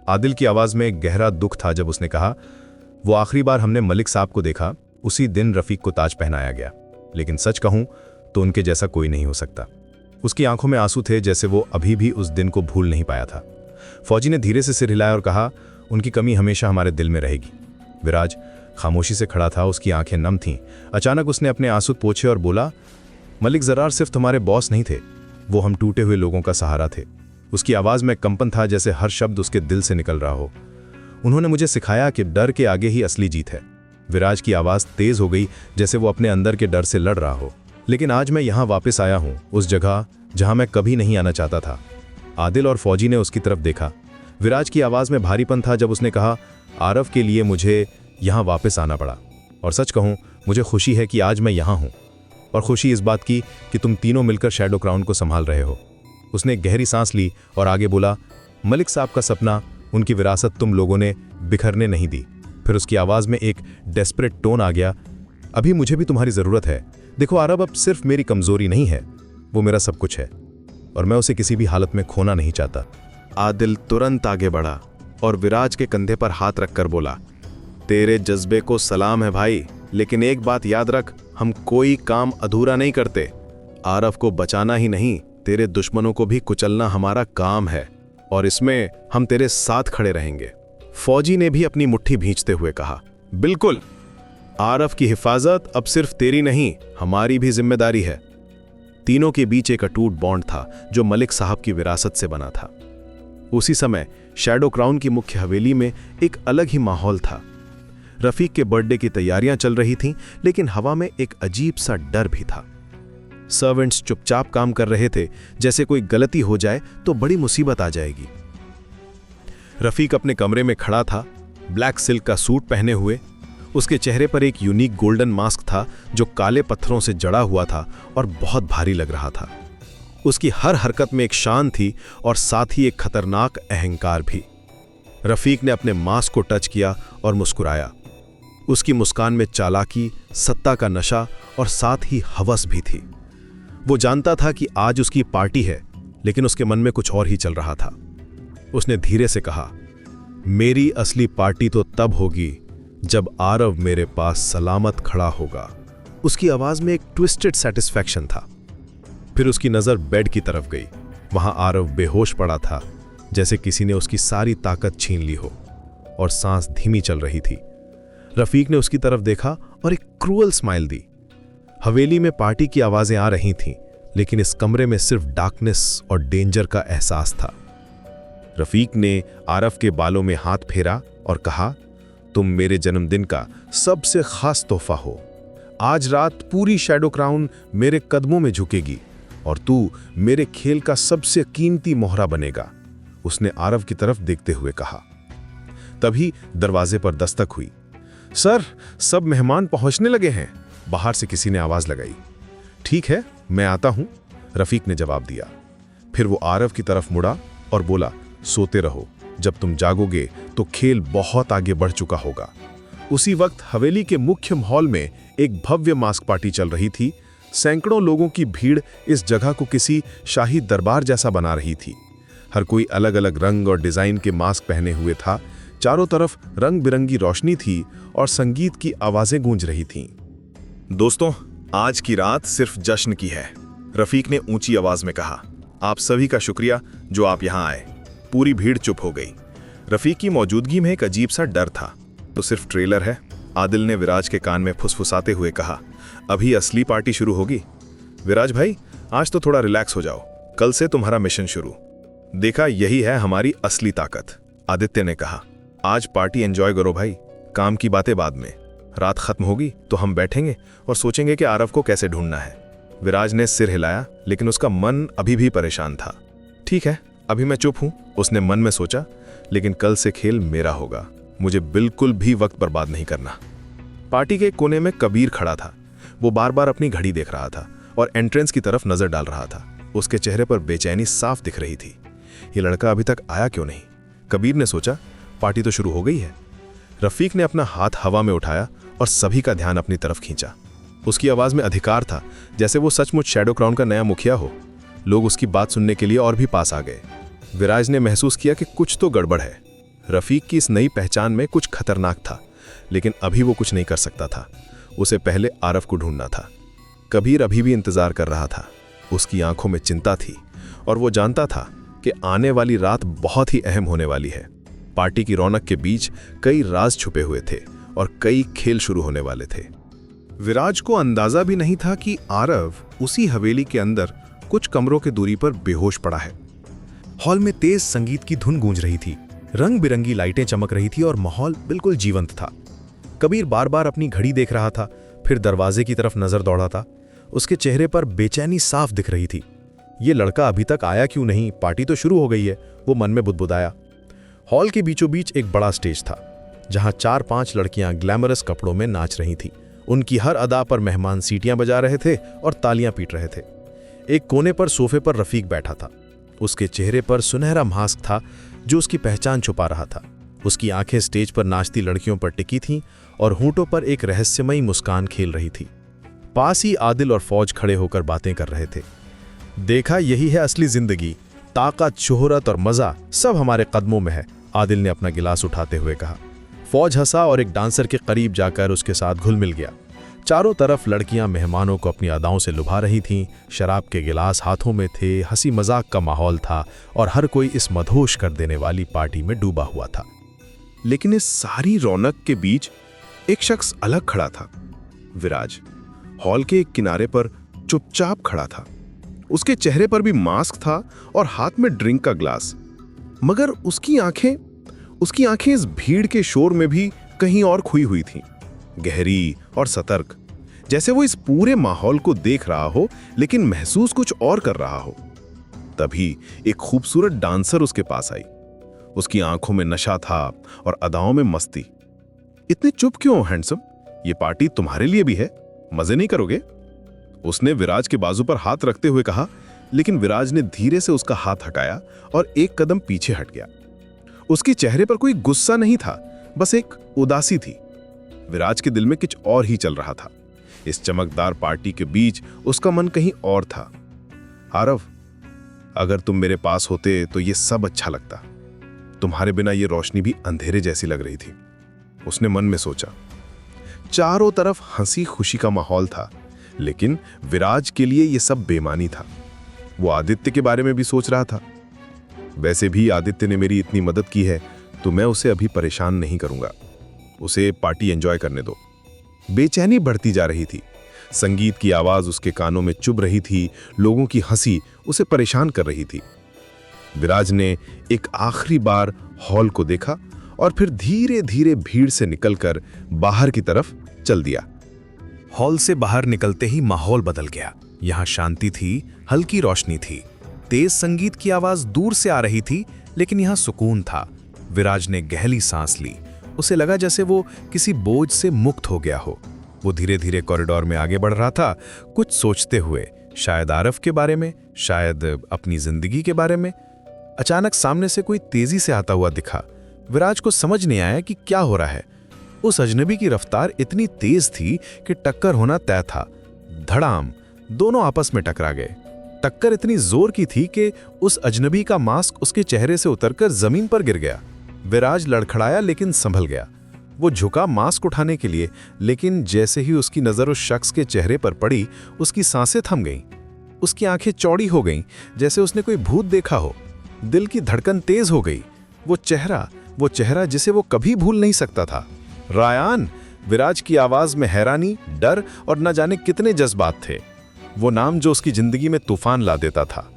आदिल की आवाज में एक गहरा दुख था जब उसने कहा, वो आखिरी बार हमने मलिक साहब को देखा उसी दिन रफीक को ताज पहनाया गया, लेकिन सच कहूं तो उनके जैसा कोई नहीं हो सकता। उसकी आंखों में आंसू थे, जैसे वो अभी भी उस दिन को भूल नहीं पाया था। फौजी ने धीरे से सिर हिलाया और कहा, उनकी कमी हमेशा हमारे दिल में रहेगी। विराज खामोशी से खड़ा था, उसकी आंखें नम थीं। अचानक उसने अपने आंसू पोंछे और बोला, मलिक ज़रार सिर्फ तुम्हारे बॉस नहीं थे, वो हम टूटे हुए लोगों का सहारा थे। उसकी आवाज़ में कंपन था, जैसे हर शब्द उसके दिल से निकल रहा हो। उन्होंने मुझे सिखाया कि डर के आगे ही असली जीत है। विराज की आवाज़ तेज़ हो गई, जैसे वो अपने अंदर के डर से लड़ रहा हो। लेकिन आज मैं यहाँ वापस आया हूँ, उस जगह जहाँ मैं कभी नहीं आना चाहता था। आदिल और फौजी ने उसकी तरफ देखा। विराज की आवाज़ में भारीपन था जब उसने कहा, आरव के लिए मुझे यहाँ वापस आना पड़ा। और सच कहूँ, मुझे खुशी है कि आज मैं यहाँ हूँ, और खुशी इस बात की कि तुम तीनों मिलकर शैडो क्राउन को संभाल रहे हो। उसने गहरी सांस ली और आगे बोला, मलिक साहब का सपना, उनकी विरासत तुम लोगों ने बिखरने नहीं दी। फिर उसकी आवाज़ में एक डेस्परेट टोन आ गया, अभी मुझे भी तुम्हारी ज़रूरत है। देखो आरव अब सिर्फ मेरी कमज़ोरी नहीं है, वो मेरा सब कुछ है, और मैं उसे किसी भी हालत में खोना नहीं चाहता। आदिल तुरंत आगे बढ़ा और विराज के कंधे पर हाथ रखकर बोला, तेरे जज्बे को सलाम है भाई, लेकिन एक बात याद रख, हम कोई काम अधूरा नहीं करते। आरव को बचाना ही नहीं, तेरे दुश्मनों को भी कुचलना हमारा काम है, और इसमें हम तेरे साथ खड़े रहेंगे। फौजी ने भी अपनी मुट्ठी भींचते हुए कहा, बिल्कुल, आरव की हिफाजत अब सिर्फ तेरी नहीं, हमारी भी जिम्मेदारी है। तीनों के बीच एक अटूट बॉन्ड था जो मलिक साहब की विरासत से बना था। उसी समय शैडो क्राउन की मुख्य हवेली में एक अलग ही माहौल था। रफीक के बर्थडे की तैयारियां चल रही थीं, लेकिन हवा में एक अजीब सा डर भी था। सर्वेंट्स चुपचाप काम कर रहे थे, जैसे कोई गलती हो जाए तो बड़ी मुसीबत आ जाएगी। रफीक अपने कमरे में खड़ा था, ब्लैक सिल्क का सूट पहने हुए। उसके चेहरे पर एक यूनिक गोल्डन मास्क था जो काले पत्थरों से जड़ा हुआ था और बहुत भारी लग रहा था। उसकी हर हरकत में एक शान थी और साथ ही एक खतरनाक अहंकार भी। रफीक ने अपने मास्क को टच किया और मुस्कुराया। उसकी मुस्कान में चालाकी, सत्ता का नशा और साथ ही हवस भी थी। वो जानता था कि आज उसकी पार्टी है, लेकिन उसके मन में कुछ और ही चल रहा था। उसने धीरे से कहा, मेरी असली पार्टी तो तब होगी जब आरव मेरे पास सलामत खड़ा होगा। उसकी आवाज में एक ट्विस्टेड सेटिस्फैक्शन था। फिर उसकी नजर बेड की तरफ गई। वहां आरव बेहोश पड़ा था, जैसे किसी ने उसकी सारी ताकत छीन ली हो, और सांस धीमी चल रही थी। रफीक ने उसकी तरफ देखा और एक क्रूअल स्माइल दी। हवेली में पार्टी की आवाजें आ रही थीं, लेकिन इस कमरे में सिर्फ डार्कनेस और डेंजर का एहसास था। रफीक ने आरव के बालों में हाथ फेरा और कहा, तुम मेरे जन्मदिन का सबसे खास तोहफा हो। आज रात पूरी शैडो क्राउन मेरे कदमों में झुकेगी और तू मेरे खेल का सबसे कीमती मोहरा बनेगा, उसने आरव की तरफ देखते हुए कहा। तभी दरवाजे पर दस्तक हुई। सर, सब मेहमान पहुंचने लगे हैं, बाहर से किसी ने आवाज लगाई। ठीक है, मैं आता हूं, रफीक ने जवाब दिया। फिर वो आरव की तरफ मुड़ा और बोला, सोते रहो, जब तुम जागोगे तो खेल बहुत आगे बढ़ चुका होगा। उसी वक्त हवेली के मुख्य हॉल में एक भव्य मास्क पार्टी चल रही थी। सैकड़ों लोगों की भीड़ इस जगह को किसी शाही दरबार जैसा बना रही थी। हर कोई अलग अलग रंग और डिजाइन के मास्क पहने हुए था। चारों तरफ रंग बिरंगी रोशनी थी और संगीत की आवाजें गूंज रही थीं। दोस्तों, आज की रात सिर्फ जश्न की है, रफीक ने ऊंची आवाज में कहा। आप सभी का शुक्रिया जो आप यहां आए। पूरी भीड़ चुप हो गई। रफीक की मौजूदगी में एक अजीब सा डर था। तो सिर्फ ट्रेलर है, आदिल ने विराज के कान में फुसफुसाते हुए कहा। अभी असली पार्टी शुरू होगी। विराज भाई, आज तो थोड़ा रिलैक्स हो जाओ, कल से तुम्हारा मिशन शुरू। देखा, यही है हमारी असली ताकत, आदित्य ने कहा। आज पार्टी एंजॉय करो भाई, काम की बातें बाद में। रात खत्म होगी तो हम बैठेंगे और सोचेंगे कि आरव को कैसे ढूंढना है। विराज ने सिर हिलाया, लेकिन उसका मन अभी भी परेशान था। ठीक है, अभी मैं चुप हूं, उसने मन में सोचा, लेकिन कल से खेल मेरा होगा। मुझे बिल्कुल भी वक्त बर्बाद नहीं करना। पार्टी के कोने में कबीर खड़ा था। वो बार बार अपनी घड़ी देख रहा था और एंट्रेंस की तरफ नजर डाल रहा था। उसके चेहरे पर बेचैनी साफ दिख रही थी। ये लड़का अभी तक आया क्यों नहीं? कबीर ने सोचा, पार्टी तो शुरू हो गई है। रफीक ने अपना हाथ हवा में उठाया और सभी का ध्यान अपनी तरफ खींचा। उसकी आवाज में अधिकार था, जैसे वो सचमुच शैडो क्राउन का नया मुखिया हो। लोग उसकी बात सुनने के लिए और भी पास आ गए। विराज ने महसूस किया कि कुछ तो गड़बड़ है। रफीक की इस नई पहचान में कुछ खतरनाक था, लेकिन अभी वो कुछ नहीं कर सकता था। उसे पहले आरव को ढूंढना था। कबीर अभी भी इंतजार कर रहा था। उसकी आंखों में चिंता थी और वो जानता था कि आने वाली रात बहुत ही अहम होने वाली है। पार्टी की रौनक के बीच कई राज छुपे हुए थे और कई खेल शुरू होने वाले थे। विराज को अंदाजा भी नहीं था कि आरव उसी हवेली के अंदर कुछ कमरों की दूरी पर बेहोश पड़ा है। हॉल में तेज संगीत की धुन गूंज रही थी, रंग बिरंगी लाइटें चमक रही थी और माहौल बिल्कुल जीवंत था। कबीर बार बार अपनी घड़ी देख रहा था, फिर दरवाजे की तरफ नजर दौड़ा था। उसके चेहरे पर बेचैनी साफ दिख रही थी। ये लड़का अभी तक आया क्यों नहीं? पार्टी तो शुरू हो गई है, वो मन में बुदबुदाया। हॉल के बीचों बीच एक बड़ा स्टेज था, जहां 4-5 लड़कियां ग्लैमरस कपड़ों में नाच रही थीं। उनकी हर अदा पर मेहमान सीटियां बजा रहे थे और तालियां पीट रहे थे। एक कोने पर सोफे पर रफीक बैठा था। उसके चेहरे पर सुनहरा मास्क था जो उसकी पहचान छुपा रहा था। उसकी आंखें स्टेज पर नाचती लड़कियों पर टिकी थीं और होंठों पर एक रहस्यमयी मुस्कान खेल रही थी। पास ही आदिल और फौज खड़े होकर बातें कर रहे थे। देखा, यही है असली जिंदगी। ताकत, शोहरत और मजा सब हमारे कदमों में है, आदिल ने अपना गिलास उठाते हुए कहा। फौज हंसा और एक डांसर के करीब जाकर उसके साथ घुल मिल गया। चारों तरफ लड़कियां मेहमानों को अपनी अदाओं से लुभा रही थीं। शराब के गिलास हाथों में थे, हंसी मजाक का माहौल था और हर कोई इस मदहोश कर देने वाली पार्टी में डूबा हुआ था। लेकिन इस सारी रौनक के बीच एक शख्स अलग खड़ा था। विराज हॉल के एक किनारे पर चुपचाप खड़ा था। उसके चेहरे पर भी मास्क था और हाथ में ड्रिंक का ग्लास, मगर उसकी आंखें इस भीड़ के शोर में भी कहीं और खोई हुई थीं, गहरी और सतर्क, जैसे वो इस पूरे माहौल को देख रहा हो लेकिन महसूस कुछ और कर रहा हो। तभी एक खूबसूरत डांसर उसके पास आई। उसकी आंखों में नशा था और अदाओं में मस्ती। इतने चुप क्यों हैंडसम? ये पार्टी तुम्हारे लिए भी है, मजे नहीं करोगे? उसने विराज के बाजू पर हाथ रखते हुए कहा, लेकिन विराज ने धीरे से उसका हाथ हटाया और एक कदम पीछे हट गया। उसके चेहरे पर कोई गुस्सा नहीं था, बस एक उदासी थी। विराज के दिल में कुछ और ही चल रहा था। इस चमकदार पार्टी के बीच उसका मन कहीं और था। आरव, अगर तुम मेरे पास होते तो ये सब अच्छा लगता। तुम्हारे बिना ये रोशनी भी अंधेरे जैसी लग रही थी, उसने मन में सोचा। चारों तरफ हंसी खुशी का माहौल था, लेकिन विराज के लिए यह सब बेमानी था। वो आदित्य के बारे में भी सोच रहा था। वैसे भी आदित्य ने मेरी इतनी मदद की है तो मैं उसे अभी परेशान नहीं करूंगा। उसे पार्टी एंजॉय करने दो। बेचैनी बढ़ती जा रही थी। संगीत की आवाज उसके कानों में चुभ रही थी, लोगों की हंसी उसे परेशान कर रही थी। विराज ने एक आखिरी बार हॉल को देखा और फिर धीरे धीरे भीड़ से निकलकर बाहर की तरफ चल दिया। हॉल से बाहर निकलते ही माहौल बदल गया। यहाँ शांति थी, हल्की रोशनी थी, तेज संगीत की आवाज दूर से आ रही थी, लेकिन यहाँ सुकून था। विराज ने गहरी सांस ली। उसे लगा जैसे वो किसी बोझ से मुक्त हो गया हो। वो धीरे धीरे कॉरिडोर में आगे बढ़ रहा था, कुछ सोचते हुए, शायद आरव के बारे में, शायद अपनी जिंदगी के बारे में। अचानक सामने से कोई तेजी से आता हुआ दिखा। विराज को समझ नहीं आया कि क्या हो रहा है। उस अजनबी की रफ्तार इतनी तेज थी कि टक्कर होना तय था। धड़ाम, दोनों आपस में टकरा गए। टक्कर इतनी जोर की थी कि उस अजनबी का मास्क उसके चेहरे से उतरकर जमीन पर गिर गया। विराज लड़खड़ाया लेकिन संभल गया। वो झुका मास्क उठाने के लिए, लेकिन जैसे ही उसकी नजर उस शख्स के चेहरे पर पड़ी, उसकी सांसें थम गईं। उसकी आंखें चौड़ी हो गईं, जैसे उसने कोई भूत देखा हो। दिल की धड़कन तेज हो गई। वो चेहरा जिसे वो कभी भूल नहीं सकता था। रायान! विराज की आवाज में हैरानी, डर और न जाने कितने जज्बात थे। वो नाम जो उसकी जिंदगी में तूफान ला देता था।